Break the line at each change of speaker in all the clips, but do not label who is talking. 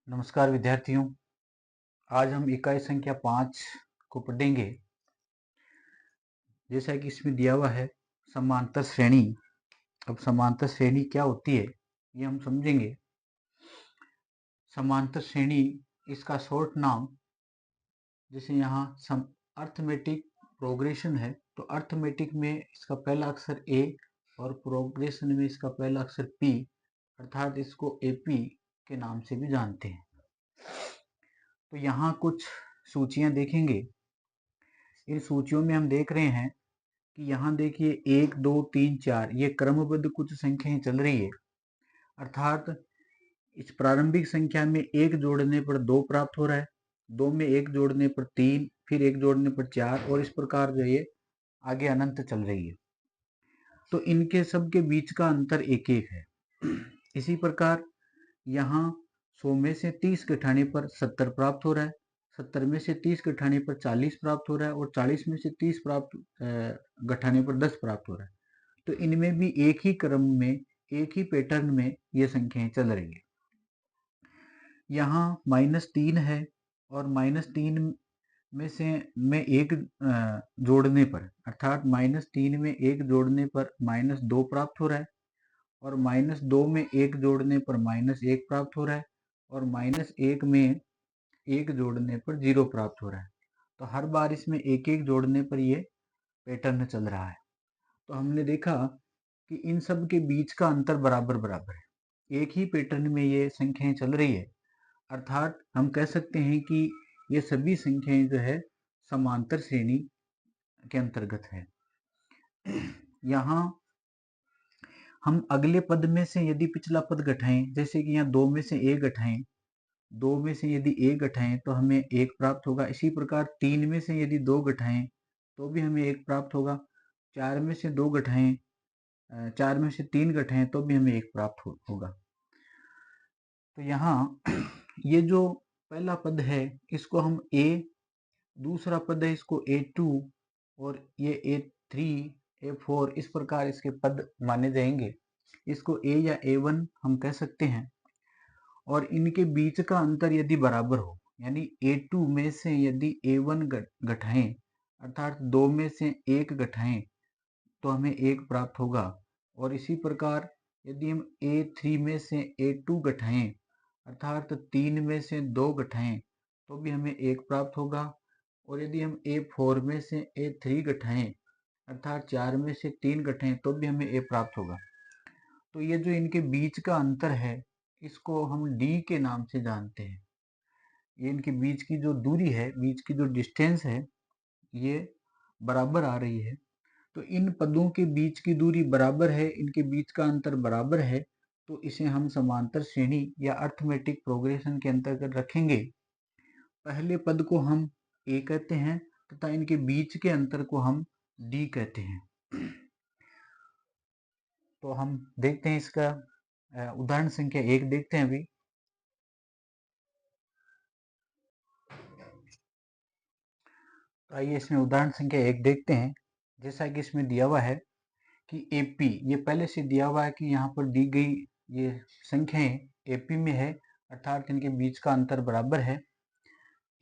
नमस्कार विद्यार्थियों। आज हम इकाई संख्या 5 को पढ़ेंगे। जैसा कि इसमें दिया हुआ है समांतर श्रेणी। अब समांतर श्रेणी क्या होती है ये हम समझेंगे। समांतर श्रेणी इसका शॉर्ट नाम, जैसे यहाँ अर्थमेटिक प्रोग्रेशन है तो अर्थमेटिक में इसका पहला अक्षर ए और प्रोग्रेशन में इसका पहला अक्षर पी, अर्थात इसको एपी के नाम से भी जानते हैं। तो यहाँ कुछ सूचियां देखेंगे। इन सूचियों में हम देख रहे हैं कि यहाँ देखिए 1 2 3 4 ये क्रमबद्ध कुछ संख्याएं चल रही है, अर्थात इस प्रारंभिक संख्या में 1 जोड़ने पर 2 प्राप्त हो रहा है, 2 में 1 जोड़ने पर 3, फिर 1 जोड़ने पर 4 और इस प्रकार जो ये आगे अनंत चल रही है। तो इनके सब के बीच का अंतर 1 1 है। इसी प्रकार यहाँ 100 में से 30 घटाने पर 70 प्राप्त हो रहा है, 70 में से 30 घटाने पर 40 प्राप्त हो रहा है और 40 में से 30 घटाने पर 10 प्राप्त हो रहा है। तो इनमें भी एक ही क्रम में, एक ही पैटर्न में ये संख्याएं चल रही है। यहाँ -3 है और -3 में से में एक जोड़ने पर, अर्थात -3 में 1 जोड़ने पर -2 प्राप्त हो रहा है और -2 में 1 जोड़ने पर -1 प्राप्त हो रहा है और -1 में 1 जोड़ने पर 0 प्राप्त हो रहा है। तो हर बार इसमें एक एक जोड़ने पर ये पैटर्न चल रहा है। तो हमने देखा कि इन सब के बीच का अंतर बराबर बराबर है, एक ही पैटर्न में ये संख्याएं चल रही है, अर्थात हम कह सकते हैं कि ये सभी संख्याएं जो है समांतर श्रेणी के अंतर्गत है। यहाँ हम अगले पद में से यदि पिछला पद घटाएं, जैसे कि यहाँ 2 में से 1 घटाएं, 2 में से यदि 1 घटाएं तो हमें 1 प्राप्त होगा। इसी प्रकार 3 में से यदि 2 घटाएं तो भी हमें 1 प्राप्त होगा। 4 में से 2 घटाएं, 4 में से 3 घटाएं तो भी हमें 1 प्राप्त होगा। तो यहाँ ये जो पहला पद है इसको हम a, दूसरा पद है इसको a2 और ये a3, a4 इस प्रकार इसके पद माने जाएंगे। इसको a या a1 हम कह सकते हैं। और इनके बीच का अंतर यदि बराबर हो, यानी a2 में से यदि a1 घटाएं, अर्थात 2 में से 1 घटाएं तो हमें 1 प्राप्त होगा। और इसी प्रकार यदि हम a3 में से a2 घटाएं, अर्थात 3 में से 2 घटाएं तो भी हमें 1 प्राप्त होगा। और यदि हम a4 में से a3 घटाएं, अर्थात 4 में से 3 घटाएं तो भी हमें a प्राप्त होगा। तो ये जो इनके बीच का अंतर है इसको हम d के नाम से जानते हैं। ये इनके बीच की जो दूरी है, बीच की जो डिस्टेंस है, ये बराबर आ रही है। तो इन पदों के बीच की दूरी बराबर है, इनके बीच का अंतर बराबर है, तो इसे हम समांतर श्रेणी या अर्थमेटिक प्रोग्रेशन के अंतर्गत रखेंगे। पहले पद को हम a कहते हैं तथा इनके बीच के अंतर को हम d कहते हैं। तो हम देखते हैं इसका उदाहरण संख्या 1 देखते हैं अभी। तो आइए इसमें उदाहरण संख्या 1 देखते हैं। जैसा कि इसमें दिया हुआ है कि AP, ये पहले से दिया हुआ है कि यहाँ पर दी गई ये संख्याएं AP में है, अर्थात इनके बीच का अंतर बराबर है।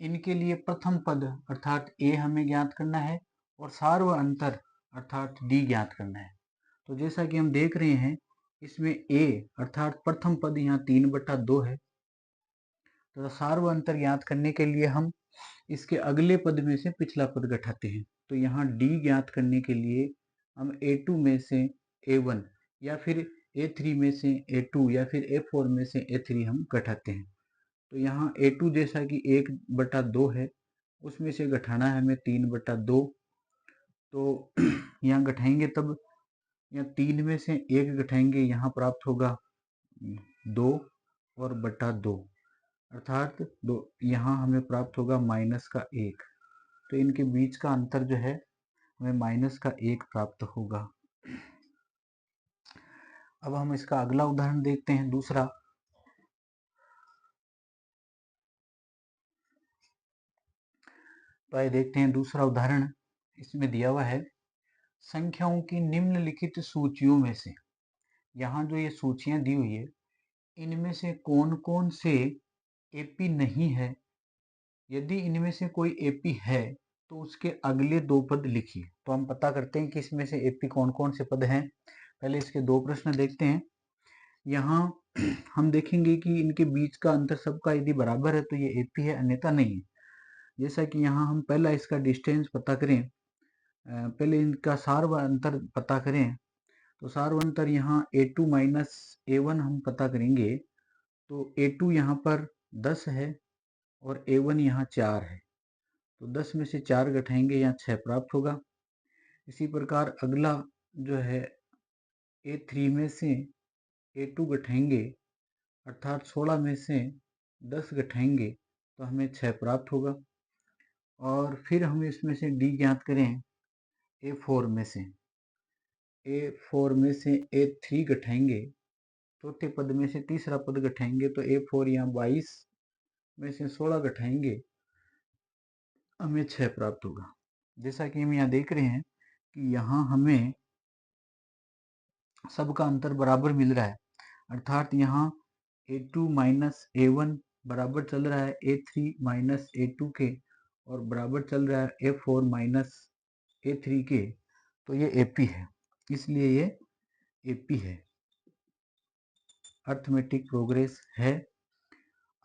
इनके लिए प्रथम पद अर्थात A हमें ज्ञात करना है और सार्व अंतर अर्थात D ज्ञात करना है। तो जैसा कि हम देख रहे हैं इसमें A अर्थात प्रथम पद यहाँ 3/2 है। तो सार्व अंतर ज्ञात करने के लिए हम इसके अगले पद में से पिछला पद घटाते हैं। तो यहाँ D ज्ञात करने के लिए हम A2 में से A1 या फिर A3 में से A2 या फिर A4 में से A3 हम घटाते हैं। तो यहाँ A2 जैसा कि 1/2 है, उसमें से घटाना है हमें 3/2। तो यहाँ घटाएंगे तब यहाँ 3 में से 1 घटाएंगे, यहाँ प्राप्त होगा 2 और बटा 2, अर्थात 2, यहाँ हमें प्राप्त होगा -1। तो इनके बीच का अंतर जो है हमें -1 प्राप्त होगा। अब हम इसका अगला उदाहरण देखते हैं, दूसरा। तो आइए देखते हैं दूसरा उदाहरण। इसमें दिया हुआ है संख्याओं की निम्नलिखित सूचियों में से, यहाँ जो ये सूचियां दी हुई है इनमें से कौन कौन से एपी नहीं है, यदि इनमें से कोई एपी है तो उसके अगले दो पद लिखिए। तो हम पता करते हैं कि इसमें से एपी कौन कौन से पद हैं। पहले इसके दो प्रश्न देखते हैं। यहाँ हम देखेंगे कि इनके बीच का अंतर सबका यदि बराबर है तो ये एपी है, अन्यथा नहीं है। जैसा कि यहाँ हम पहला इसका डिस्टेंस पता करें, पहले इनका सार्व अंतर पता करें। तो सार्व अंतर यहाँ a2 माइनस a1 हम पता करेंगे। तो a2 यहाँ पर 10 है और a1 यहाँ 4 है। तो 10 में से 4 घटाएंगे, यहाँ 6 प्राप्त होगा। इसी प्रकार अगला जो है a3 में से a2 घटाएंगे, अर्थात 16 में से 10 घटाएंगे तो हमें 6 प्राप्त होगा। और फिर हम इसमें से d ज्ञात करें a4 में से। a4 में से a3 घटाएंगे, चौथे पद में से तीसरा पद घटाएंगे तो a4 यहाँ 22 में से 16 घटाएंगे, हमें 6 प्राप्त होगा। जैसा कि हम यहाँ देख रहे हैं कि यहाँ हमें सबका अंतर बराबर मिल रहा है, अर्थात यहाँ a2 माइनस a1 बराबर चल रहा है a3 माइनस a2 के, और बराबर चल रहा है a4 माइनस a3 के। तो ये AP है, इसलिए ये AP है, अर्थमेटिक प्रोग्रेस है।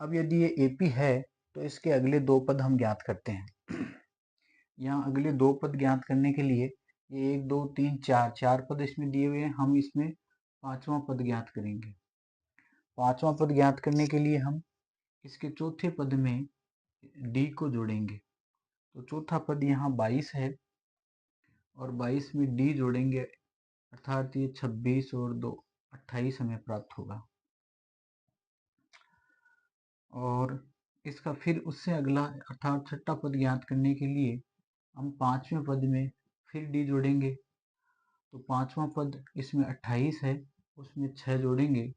अब यदि ये AP है तो इसके अगले दो पद हम ज्ञात करते हैं। यहाँ अगले दो पद ज्ञात करने के लिए ये 1 2 3 4 पद इसमें दिए हुए हैं, हम इसमें पांचवा पद ज्ञात करेंगे। पांचवा पद ज्ञात करने के लिए हम इसके चौथे पद में d को जोड़ेंगे। तो चौथा पद यहाँ 22 है और 22 में d जोड़ेंगे, अर्थात ये 26 और 2 28 हमें प्राप्त होगा। और इसका फिर उससे अगला अर्थात छठा पद ज्ञात करने के लिए हम पांचवें पद में फिर d जोड़ेंगे। तो पांचवा पद इसमें 28 है, उसमें 6 जोड़ेंगे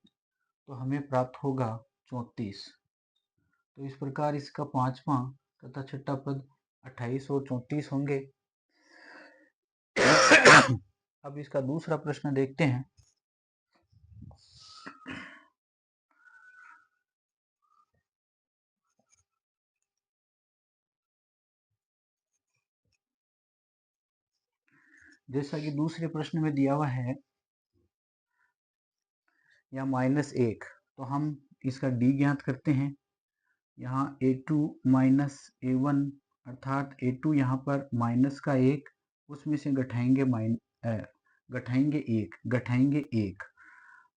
तो हमें प्राप्त होगा 34। तो इस प्रकार इसका पांचवा तथा छठा पद 28 और 34 होंगे। अब इसका दूसरा प्रश्न देखते हैं। जैसा कि दूसरे प्रश्न में दिया हुआ है या -1, तो हम इसका d ज्ञात करते हैं। यहाँ a2 माइनस a1, अर्थात a2 यहाँ पर माइनस का 1, उसमें से घटाएंगे 1,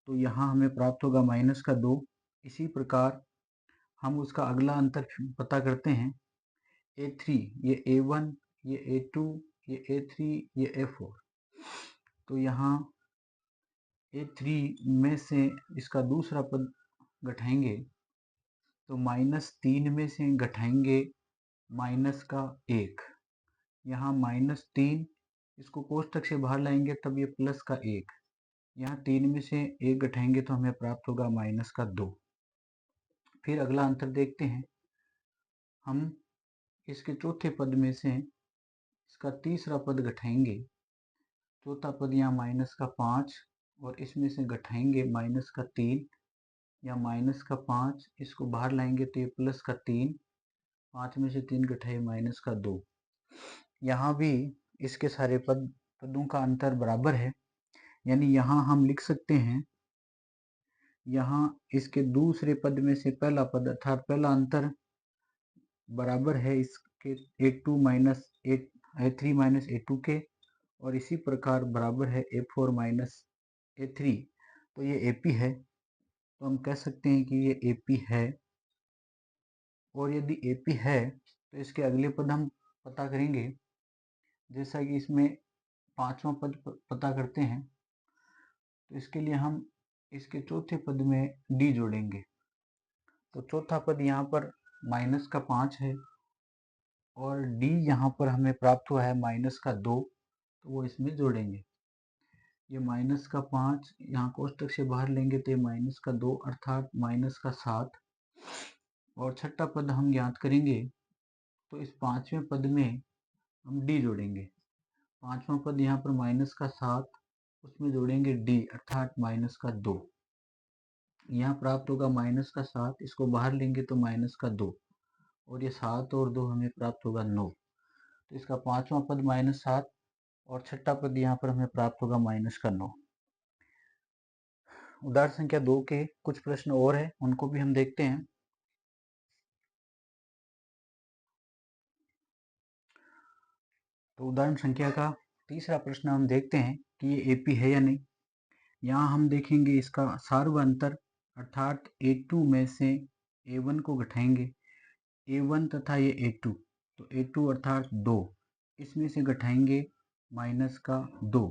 तो यहाँ हमें प्राप्त होगा माइनस का 2। इसी प्रकार हम उसका अगला अंतर पता करते हैं। a3, ये a1, ये a2, ये a3, ये a4। तो यहाँ a3 में से इसका दूसरा पद घटाएंगे तो -3 में से घटाएंगे माइनस का 1, यहाँ -3, इसको कोष्ठक से बाहर लाएंगे तब ये प्लस का 1, यहाँ 3 में से 1 घटाएंगे तो हमें प्राप्त होगा माइनस का 2। फिर अगला अंतर देखते हैं। हम इसके चौथे पद में से इसका तीसरा पद घटाएंगे, चौथा पद यहाँ माइनस का 5 और इसमें से घटाएंगे माइनस का 3, या माइनस का 5, इसको बाहर लाएंगे तो ये प्लस का 3, 5 में से 3 घटाए माइनस का 2। यहाँ भी इसके सारे पदों का अंतर बराबर है, यानी यहाँ हम लिख सकते हैं, यहाँ इसके दूसरे पद में से पहला पद अर्थात पहला अंतर बराबर है इसके a2 minus a3 minus a2 के, और इसी प्रकार बराबर है a4 माइनस a3। तो ये AP है, तो हम कह सकते हैं कि ये AP है। और यदि AP है तो इसके अगले पद हम पता करेंगे। जैसा कि इसमें पांचवा पद पता करते हैं, तो इसके लिए हम इसके चौथे पद में d जोड़ेंगे। तो चौथा पद यहाँ पर माइनस का 5 है और d यहाँ पर हमें प्राप्त हुआ है माइनस का 2, तो वो इसमें जोड़ेंगे। ये माइनस का 5 यहाँ कोष्ठक से बाहर लेंगे तो ये माइनस का 2, अर्थात माइनस का 7। और छठा पद हम ज्ञात करेंगे, तो इस पांचवें पद में हम d जोड़ेंगे। पांचवा पद यहाँ पर माइनस का 7, उसमें जोड़ेंगे d, अर्थात माइनस का 2। यहाँ प्राप्त होगा माइनस का 7, इसको बाहर लेंगे तो माइनस का 2, और ये 7 और 2 हमें प्राप्त होगा 9। तो इसका पांचवा पद -7 और छठा पद यहाँ पर हमें प्राप्त होगा -9। उदाहरण संख्या 2 के कुछ प्रश्न और है, उनको भी हम देखते हैं। तो उदाहरण संख्या का तीसरा प्रश्न हम देखते हैं कि ये एपी है या नहीं। यहाँ हम देखेंगे इसका सार्व अंतर अर्थात A2 में से A1 को घटाएंगे, A1 तथा ये A2, तो A2 अर्थात 2, इसमें से घटाएंगे माइनस का 2,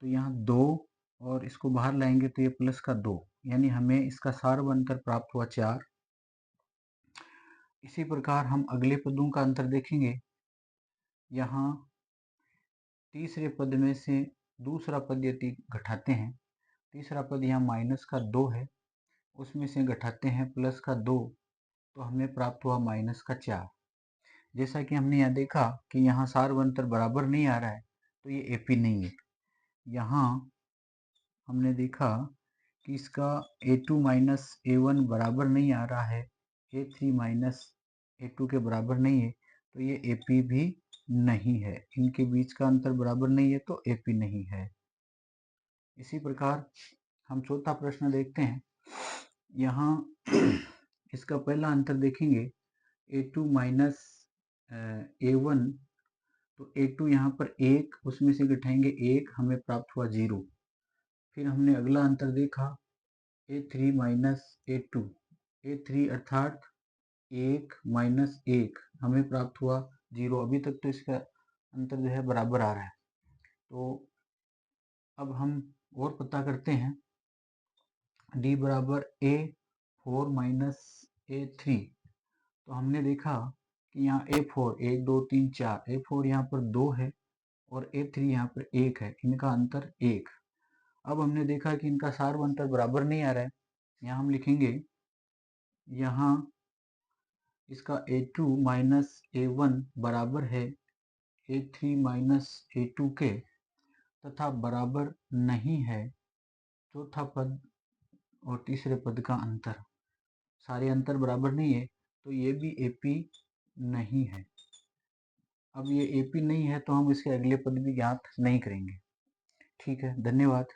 तो यहाँ 2 और इसको बाहर लाएंगे तो ये प्लस का 2, यानी हमें इसका सार्व अंतर प्राप्त हुआ 4। इसी प्रकार हम अगले पदों का अंतर देखेंगे। यहाँ तीसरे पद में से दूसरा पद यदि घटाते हैं, तीसरा पद यहाँ माइनस का 2 है, उसमें से घटाते हैं प्लस का 2, तो हमें प्राप्त हुआ माइनस का 4। जैसा कि हमने यहाँ देखा कि यहाँ सार्व अंतर बराबर नहीं आ रहा है, तो ये एपी नहीं है। यहाँ हमने देखा कि इसका A2 माइनस A1 बराबर नहीं आ रहा है, A3 माइनस A2 के बराबर नहीं है, तो ये AP भी नहीं है। इनके बीच का अंतर बराबर नहीं है, तो AP नहीं है। इसी प्रकार हम चौथा प्रश्न देखते हैं। यहाँ इसका पहला अंतर देखेंगे A2 माइनस A1, तो A2 यहाँ पर 1, उसमें से घटाएंगे 1, हमें प्राप्त हुआ 0। फिर हमने अगला अंतर देखा A3 माइनस A2, A3 अर्थात 1 माइनस 1, हमें प्राप्त हुआ 0। अभी तक तो इसका अंतर जो है बराबर आ रहा है। तो अब हम और पता करते हैं। D बराबर A4 माइनस A3, तो हमने देखा कि यहाँ A4 1 2 3 4, A4 यहाँ पर 2 है और A3 यहाँ पर 1 है, इनका अंतर 1। अब हमने देखा कि इनका सार्व अंतर बराबर नहीं आ रहा है। यहाँ हम लिखेंगे, यहाँ इसका A2 माइनस A1 बराबर है A3 माइनस A2 के, तथा बराबर नहीं है चौथा पद और तीसरे पद का अंतर। सारे अंतर बराबर नहीं है, तो ये भी AP नहीं है। अब ये AP नहीं है, तो हम इसके अगले पद भी ज्ञात नहीं करेंगे। ठीक है, धन्यवाद।